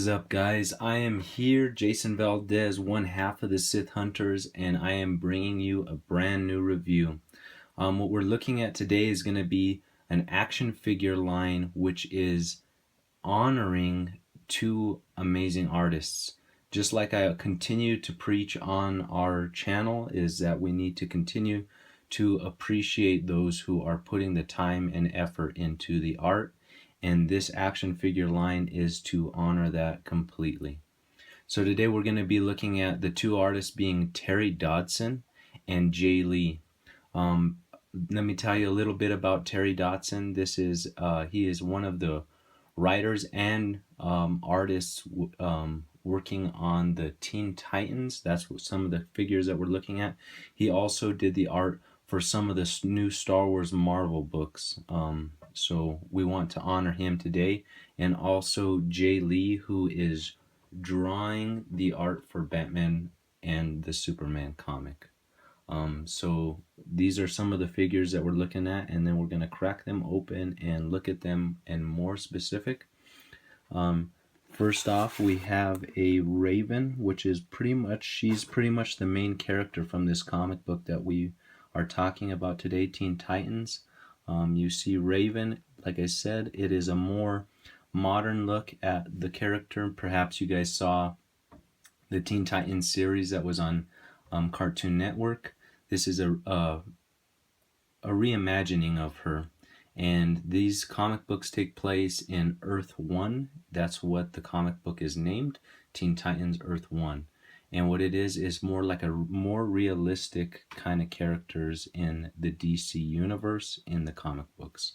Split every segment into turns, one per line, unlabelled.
is up, guys? I am here, Jason Valdez, one half of the Sith Hunters, and I am bringing you a brand new review. What we're looking at today is going to be an action figure line which is honoring two amazing artists. Just like I continue to preach on our channel, is that we need to continue to appreciate those who are putting the time and effort into the art. And this action figure line is to honor that completely. So today we're going to be looking at the two artists being Terry Dodson and Jay Lee. Let me tell you a little bit about Terry Dodson. He is one of the writers and artists working on the Teen Titans. That's what some of the figures that we're looking at. He also did the art for some of the new Star Wars Marvel books. So we want to honor him today. And also Jay Lee, who is drawing the art for Batman and the Superman comic. So these are some of the figures that we're looking at, and then we're going to crack them open and look at them and more specific. First off, we have a Raven, which is she's pretty much the main character from this comic book that we are talking about today, Teen Titans. You see Raven, like I said, it is a more modern look at the character. Perhaps you guys saw the Teen Titans series that was on Cartoon Network. This is a reimagining of her. And these comic books take place in Earth 1. That's what the comic book is named, Teen Titans Earth 1. And what it is more like a more realistic kind of characters in the DC universe in the comic books.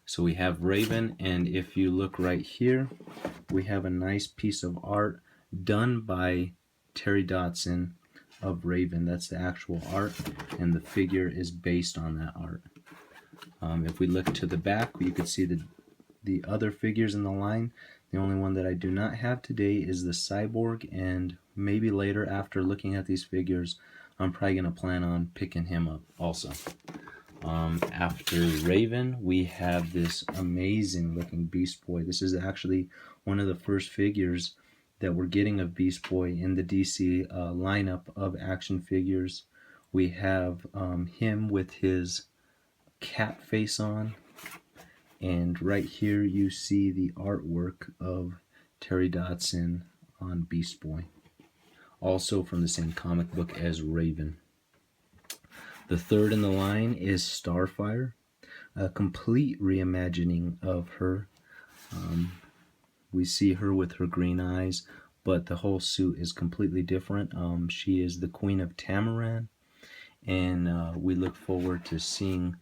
So we have Raven, and if you look right here, we have a nice piece of art done by Terry Dodson of Raven. That's the actual art, and the figure is based on that art. If we look to the back, you can see the other figures in the line. The only one that I do not have today is the Cyborg, and maybe later after looking at these figures, I'm probably going to plan on picking him up also. After Raven, we have this amazing looking Beast Boy. This is actually one of the first figures that we're getting of Beast Boy in the DC lineup of action figures. We have him with his cat face on, and right here you see the artwork of Terry Dodson on Beast Boy, also from the same comic book as Raven. The third in the line is Starfire, a complete reimagining of her. We see her with her green eyes, but the whole suit is completely different. She is the Queen of Tamaran, and we look forward to seeing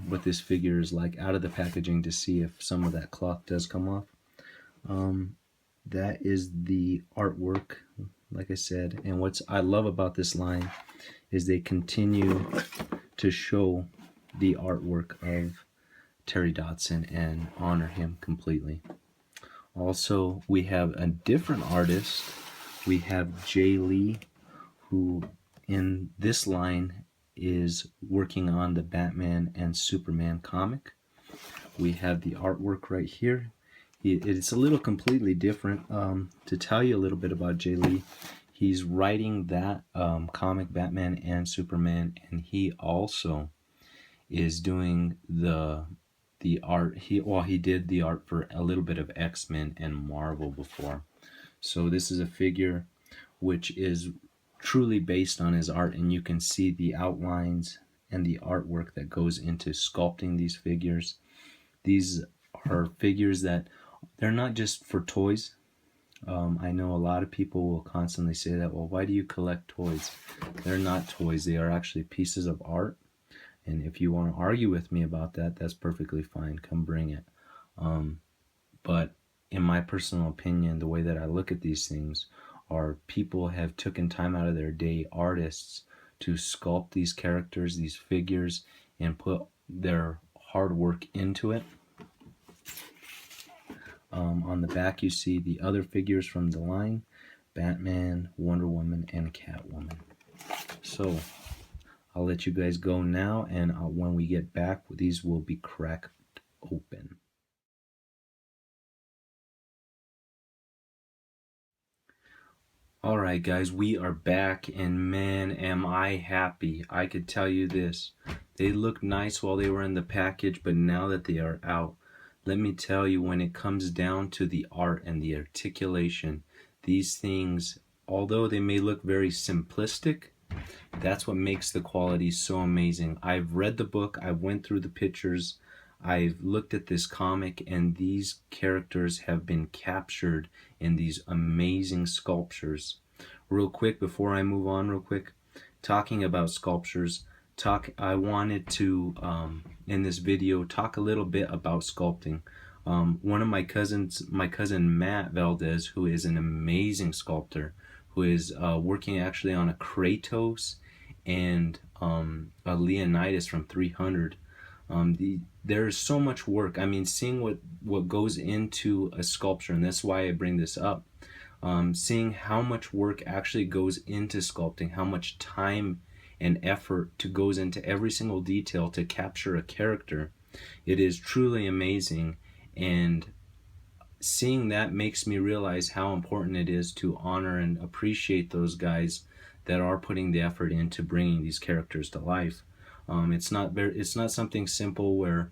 what this figure is like out of the packaging to see if some of that cloth does come off. That is the artwork, like I said, and what I love about this line is they continue to show the artwork of Terry Dodson and honor him completely. Also, we have a different artist. We have Jay Lee, who in this line is working on the Batman and Superman comic. We have the artwork right here. It's a little completely different. To tell you a little bit about Jay Lee, he's writing that comic, Batman and Superman, and he also is doing the art. He did the art for a little bit of X-Men and Marvel before. So this is a figure which is truly based on his art, and you can see the outlines and the artwork that goes into sculpting these figures. These are figures that they're not just for toys. I know a lot of people will constantly say that, well, why do you collect toys? They're not toys. They are actually pieces of art. And if you want to argue with me about that, that's perfectly fine. Come bring it. But in my personal opinion, the way that I look at these things are people have taken time out of their day, artists, to sculpt these characters, these figures, and put their hard work into it. On the back you see the other figures from the line, Batman, Wonder Woman, and Catwoman. So I'll let you guys go now, and when we get back, these will be cracked open. Alright guys, we are back, and man am I happy. I could tell you this. They looked nice while they were in the package, but now that they are out, let me tell you, when it comes down to the art and the articulation, these things, although they may look very simplistic, that's what makes the quality so amazing. I've read the book, I've went through the pictures, I've looked at this comic, and these characters have been captured in these amazing sculptures. Real quick, before I move on, real quick, talking about sculptures, I wanted to, in this video, talk a little bit about sculpting. One of my cousins, my cousin Matt Valdez, who is an amazing sculptor, who is working actually on a Kratos and a Leonidas from 300. There's so much work. I mean, seeing what goes into a sculpture, and that's why I bring this up. Seeing how much work actually goes into sculpting, how much time and effort goes into every single detail to capture a character. It is truly amazing, and seeing that makes me realize how important it is to honor and appreciate those guys that are putting the effort into bringing these characters to life. It's not something simple where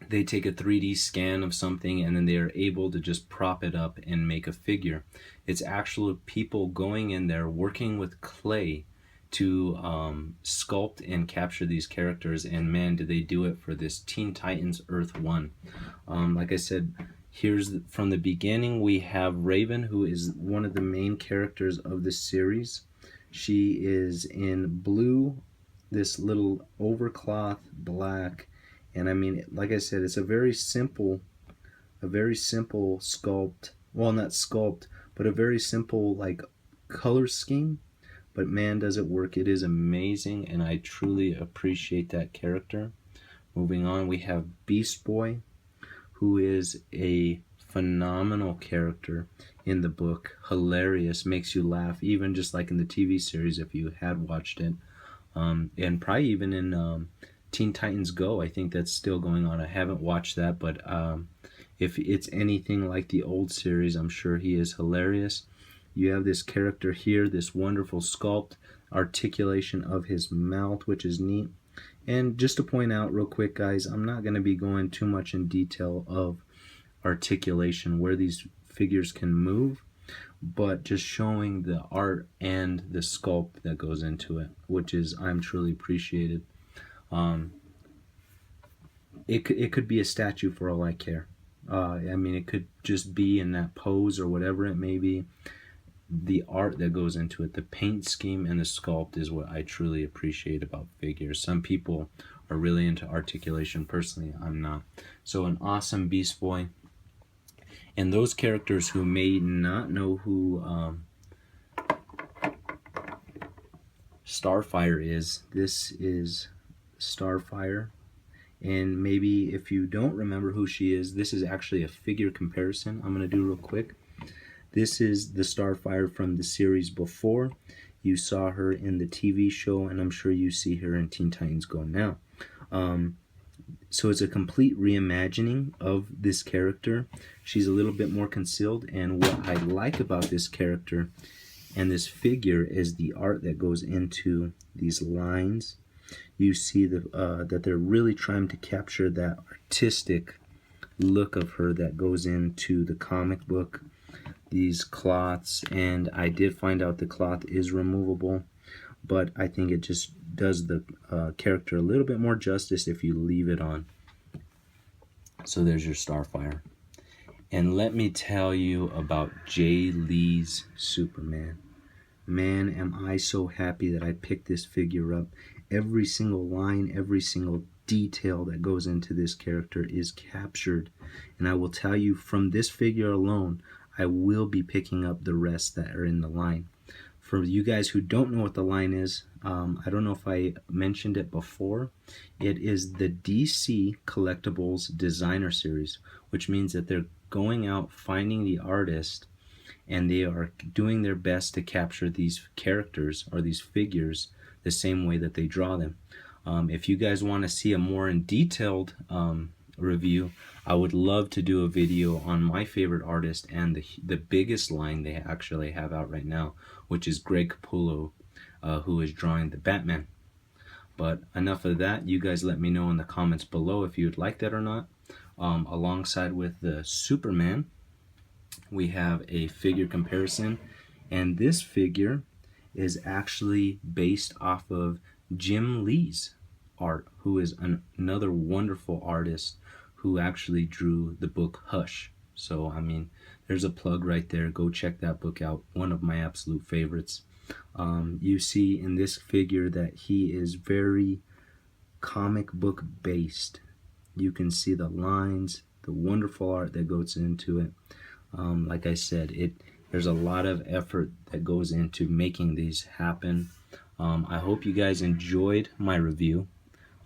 they take a 3D scan of something and then they are able to just prop it up and make a figure. It's actually people going in there working with clay to sculpt and capture these characters, and man, do they do it for this Teen Titans Earth 1. Like I said, from the beginning, we have Raven, who is one of the main characters of this series. She is in blue, this little overcloth black, and I mean, like I said, it's a very simple sculpt. Well, not sculpt, but a very simple like color scheme. But man, does it work. It is amazing, and I truly appreciate that character. Moving on, we have Beast Boy, who is a phenomenal character in the book. Hilarious, makes you laugh, even just like in the TV series if you had watched it. And probably even in Teen Titans Go, I think that's still going on. I haven't watched that, but if it's anything like the old series, I'm sure he is hilarious. You have this character here, this wonderful sculpt, articulation of his mouth, which is neat. And just to point out real quick, guys, I'm not going to be going too much in detail of articulation, where these figures can move, but just showing the art and the sculpt that goes into it, which is, I'm truly appreciated. It could be a statue for all I care. I mean, it could just be in that pose or whatever it may be. The art that goes into it, the paint scheme and the sculpt, is what I truly appreciate about figures. Some people are really into articulation. Personally, I'm not. So an awesome Beast Boy. And those characters who may not know who Starfire is, this is Starfire. And maybe if you don't remember who she is, this is actually a figure comparison I'm going to do real quick. This is the Starfire from the series before. You saw her in the TV show, and I'm sure you see her in Teen Titans Go now. So it's a complete reimagining of this character. She's a little bit more concealed, and what I like about this character and this figure is the art that goes into these lines. You see that they're really trying to capture that artistic look of her that goes into the comic book. These cloths, and I did find out the cloth is removable, but I think it just does the character a little bit more justice if you leave it on. So there's your Starfire. And let me tell you about Jay Lee's Superman. Man, am I so happy that I picked this figure up. Every single line, every single detail that goes into this character is captured. And I will tell you, from this figure alone, I will be picking up the rest that are in the line. For you guys who don't know what the line is, I don't know if I mentioned it before. It is the DC Collectibles Designer Series, which means that they're going out finding the artist, and they are doing their best to capture these characters or these figures the same way that they draw them. If you guys want to see a more detailed review, I would love to do a video on my favorite artist and the biggest line they actually have out right now, which is Greg Capullo, who is drawing the Batman. But enough of that. You guys let me know in the comments below if you'd like that or not. Alongside with the Superman, we have a figure comparison, and this figure is actually based off of Jim Lee's art, who is another wonderful artist who actually drew the book Hush. So I mean, there's a plug right there. Go check that book out. One of my absolute favorites. You see in this figure that he is very comic book based. You can see the lines, the wonderful art that goes into it. Like I said, there's a lot of effort that goes into making these happen. I hope you guys enjoyed my review.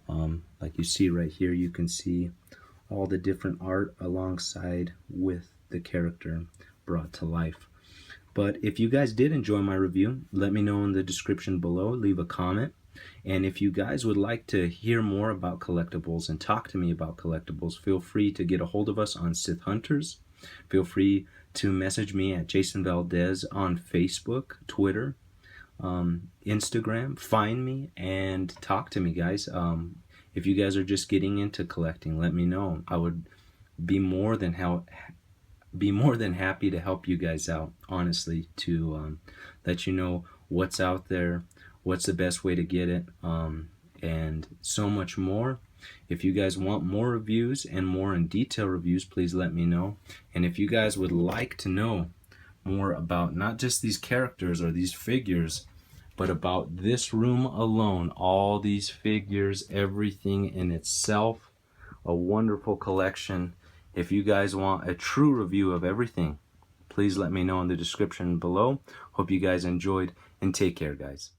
Like you see right here, you can see all the different art alongside with the character brought to life. But if you guys did enjoy my review, let me know in the description below. Leave a comment. And if you guys would like to hear more about collectibles and talk to me about collectibles, feel free to get a hold of us on Sith Hunters. Feel free to message me at Jason Valdez on Facebook, Twitter, Instagram. Find me and talk to me, guys. If you guys are just getting into collecting, let me know. I would be more than happy to help you guys out, honestly, to let you know what's out there, what's the best way to get it, and so much more. If you guys want more reviews and more in detail reviews, please let me know. And if you guys would like to know more about not just these characters or these figures, but about this room alone, all these figures, everything in itself, a wonderful collection. If you guys want a true review of everything, please let me know in the description below. Hope you guys enjoyed, and take care, guys.